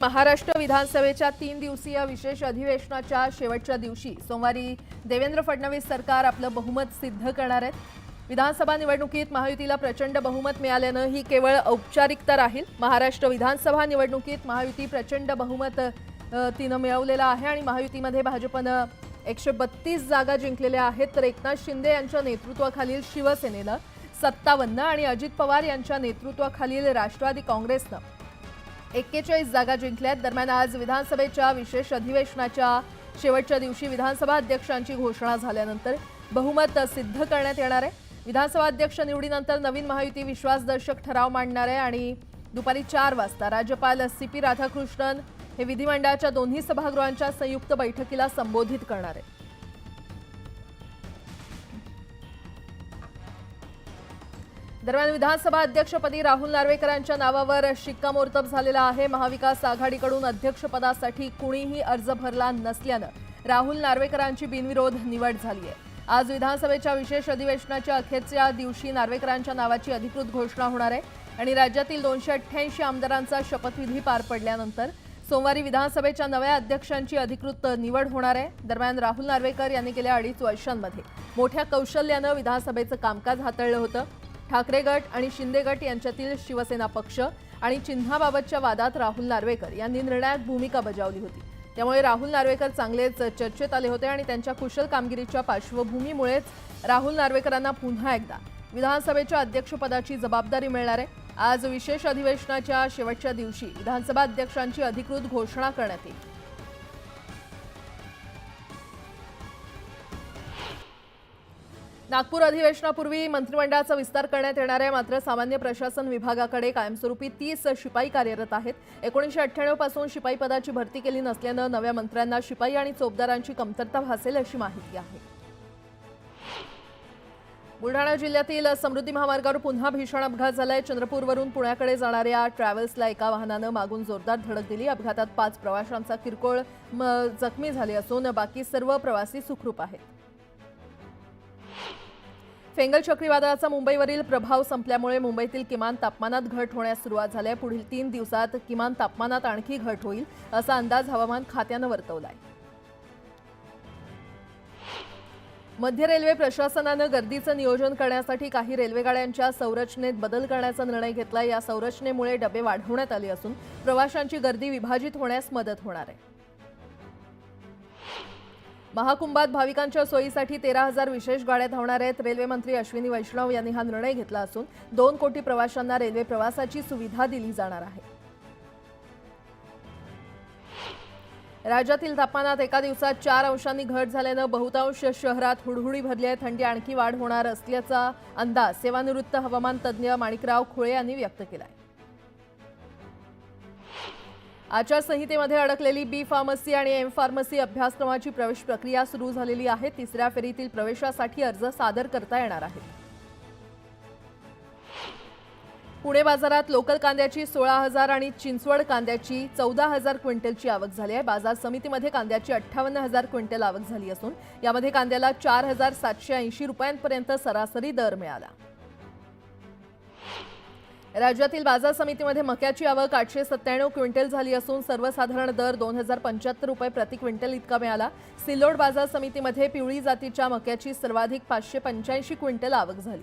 महाराष्ट्र विधानसभेच्या 3 दिवसीय विशेष अधिवेशनाच्या शेवटच्या दिवशी सोमवारी देवेंद्र फडणवीस सरकार आपलं बहुमत सिद्ध करणार आहे। विधानसभा निवडणुकीत महायुतीला प्रचंड बहुमत मिळाल्याने ही केवळ औपचारिकता राहील। महाराष्ट्र विधानसभा निवडणुकीत महायुती प्रचंड बहुमत तिने मिळवलेला आहे आणि महायुतीमध्ये भाजपने 132 जागा जिंकलेल्या आहेत, तर एकनाथ शिंदे यांच्या नेतृत्वाखालील शिवसेनेने 57 आणि अजित पवार यांच्या नेतृत्वाखालील राष्ट्रवादी काँग्रेसने 41 जागा जिंकल्यात। दरम्यान आज विधानसभेच्या विशेष अधिवेशनाच्या शेवटच्या दिवशी विधानसभा अध्यक्षांची घोषणा झाल्यानंतर बहुमत सिद्ध करण्यात येणार आहे। विधानसभा अध्यक्ष निवडीनंतर नवीन महायुती विश्वासदर्शक ठराव मांडणार आहे आणि दुपारी 4 वाजता राज्यपाल CP राधाकृष्णन हे विधिमंडळाच्या दोन्ही सभागृहांच्या संयुक्त बैठकीला संबोधित करणार आहेत। दरम्यान विधानसभा अध्यक्षपदी राहुल नार्वेकरांच्या नावावर शिक्कामोर्तब झालेला आहे। महाविकास आघाडीकडून अध्यक्षपदासाठी कुणीही अर्ज भरला नसल्याने राहुल नार्वेकरांची बिनविरोध निवड झाली आहे। आज विधानसभेच्या विशेष अधिवेशनाच्या अखेरच्या दिवशी नार्वेकरांच्या नावाची अधिकृत घोषणा होणार आहे आणि राज्यातील 288 आमदारांचा शपथविधी पार पडल्यानंतर सोमवारी विधानसभेच्या नव्या अध्यक्षांची अधिकृत निवड होणार आहे। दरम्यान राहुल नार्वेकर यांनी गेल्या 2.5 वर्षांमध्ये मोठ्या कौशल्याने विधानसभेचं कामकाज हाताळलं होतं। ठाकरे गट आणि शिंदे गट यांच्यातील शिवसेना पक्ष आणि चिन्हाबाबतच्या वादात राहुल नार्वेकर यांनी निर्णायक भूमिका बजावली होती। त्यामुळे राहुल नार्वेकर चांगलेच चर्चेत आले होते आणि त्यांच्या कुशल कामगिरीच्या पार्श्वभूमीमुळेच राहुल नार्वेकरांना पुन्हा एकदा विधानसभेच्या अध्यक्षपदाची जबाबदारी मिळणार आहे। आज विशेष अधिवेशनाच्या शेवटच्या दिवशी विधानसभा अध्यक्षांची अधिकृत घोषणा करण्यात येईल। नागपूर अधिवेशनापूर्वी मंत्रिमंडळाचा विस्तार करण्यात येणार आहे, मात्र सामान्य प्रशासन विभागाकडे कायमस्वरूपी 30 शिपाई कार्यरत आहेत। 1998 पासून शिपाई पदाची भरती केली नसल्याने नव्या मंत्र्यांना शिपाई आणि चोपदारांची कमतरता भासेल अशी माहिती आहे। बुलढाणा जिल्ह्यातील समृद्धी महामार्गावर पुन्हा भीषण अपघात झालाय। चंद्रपूरवरून पुण्याकडे जाणाऱ्या ट्रॅव्हल्सला एका वाहनाने मागून जोरदार धडक दिली। अपघातात 5 प्रवाशांचा किरकोळ जखमी झाले असून बाकी सर्व प्रवासी सुखरूप आहेत। फेंगल चक्रीवादळाचा मुंबईवरील प्रभाव संपल्यामुळे मुंबईतील किमान तापमानात घट होण्यास सुरुवात झाली आहे। पुढील 3 दिवसात किमान तापमानात आणखी घट होईल असा अंदाज हवामान खात्याने वर्तवला आहे। मध्य रेल्वे प्रशासनाने गर्दीचे नियोजन करण्यासाठी काही रेल्वेगाड्यांच्या संरचनेत बदल करण्याचा निर्णय घेतला। या संरचनेमुळे डबे वाढवण्यात आले असून प्रवाशांची गर्दी विभाजित होण्यास मदत होणार आहे। महाकुंभात भाविकांच्या सोयीसाठी 13,000 विशेष गाड्या धावणार आहेत। रेल्वे मंत्री अश्विनी वैष्णव यांनी हा निर्णय घेतला असून 2 कोटी प्रवाशांना रेल्वे प्रवासाची सुविधा दिली जाणार आहे। राज्यातील तापमानात एका दिवसात 4 अंशांनी घट झाल्याने बहुतांश शहरात हुडहुडी भरली आहे। थंडी आणखी वाढ होणार असल्याचा अंदाज सेवानिवृत्त हवामान तज्ज्ञ माणिकराव खुळे यांनी व्यक्त केला आहे। आचारसंहितेमध्ये अडकलेली बी फार्मसी आणि एम फार्मसी अभ्यासक्रमाची प्रवेश प्रक्रिया सुरू झालेली आहे। तिसऱ्या फेरीतील प्रवेशासाठी अर्ज सादर करता येणार आहेत। पुणे बाजारात लोकल कांद्याची 16,000 आणि चिंचवड कांद्याची 14,000 क्विंटलची आवक झाली आहे। बाजार समितीमध्ये कांद्याची 58,000 क्विंटल आवक झाली असून यामध्ये कांद्याला 4,780 रुपयांपर्यंत सरासरी दर मिळाला। राज्यातील बाजार समितीमध्ये मक्याची आवक 897 क्विंटल झाली असून सर्वसाधारण दर 2,075 रुपये प्रति क्विंटल इतका मिळाला। सिल्लोड बाजार समितीमध्ये पिवळी जातीच्या मक्याची सर्वाधिक 585 क्विंटल आवक झाली।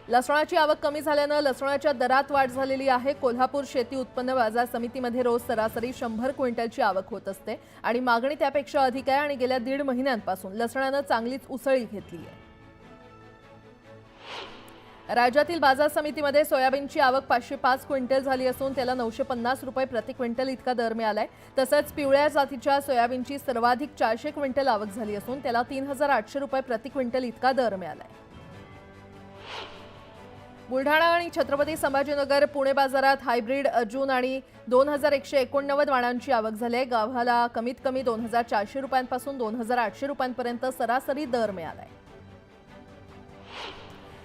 लसणाची आवक कमी झाल्याने लसणाच्या दरात वाढ झालेली आहे। कोल्हापूर शेती उत्पन्न बाजार समितीमध्ये रोज सरासरी 100 क्विंटलची आवक होत असते आणि मागणी त्यापेक्षा अधिक आहे आणि गेल्या 1.5 महिन्यांपासून लसणाने चांगलीच उसळी घेतली आहे। राज्यातील बाजार समितीमध्ये सोयाबीनची आवक 505 क्विंटल झाली असून त्याला 950 रुपये प्रति क्विंटल इतका दर मिळालाय। तसंच पिवळ्या जातीच्या सोयाबीनची सर्वाधिक 400 क्विंटल आवक झाली असून त्याला 3,800 रुपये प्रति क्विंटल इतका दर मिळालाय। बुलढाणा आणि छत्रपती संभाजीनगर पुणे बाजारात हायब्रिड अर्जुन आणि 2,189 वाणांची आवक झाली आहे। गावाला कमीत कमी 2,400 रुपयांपासून 2,800 रुपयांपर्यंत सरासरी दर मिळालाय।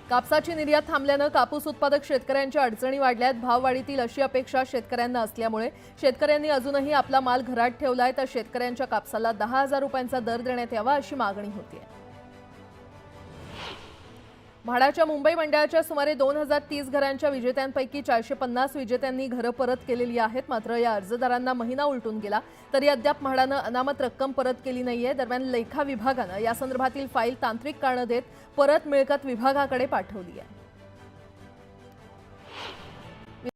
कापसाची निर्यात थांबल्याने कापूस उत्पादक शेतकऱ्यांच्या अडचणी वाढल्यात। भाववाढीतील अशी अपेक्षा शेतकऱ्यांना असल्यामुळे शेतकऱ्यांनी अजूनही आपला माल घरात ठेवलाय, तर शेतकऱ्यांच्या कापसाला 10,000 रुपयांचा दर देण्यात यावा अशी मागणी होती आहे। म्हाडाच्या मुंबई मंडळाच्या सुमारे 2030 घरांच्या विजेत्यांपैकी 450 विजेत्यांनी घरं परत केलेली आहेत। मात्र या अर्जदारांना महिना उलटून गेला तरी अद्याप म्हाडानं अनामत रक्कम परत केली नाहीये। दरम्यान लेखा विभागानं या संदर्भातील फाईल तांत्रिक कारणं देत परत मिळकत विभागाकडे पाठवली आहे।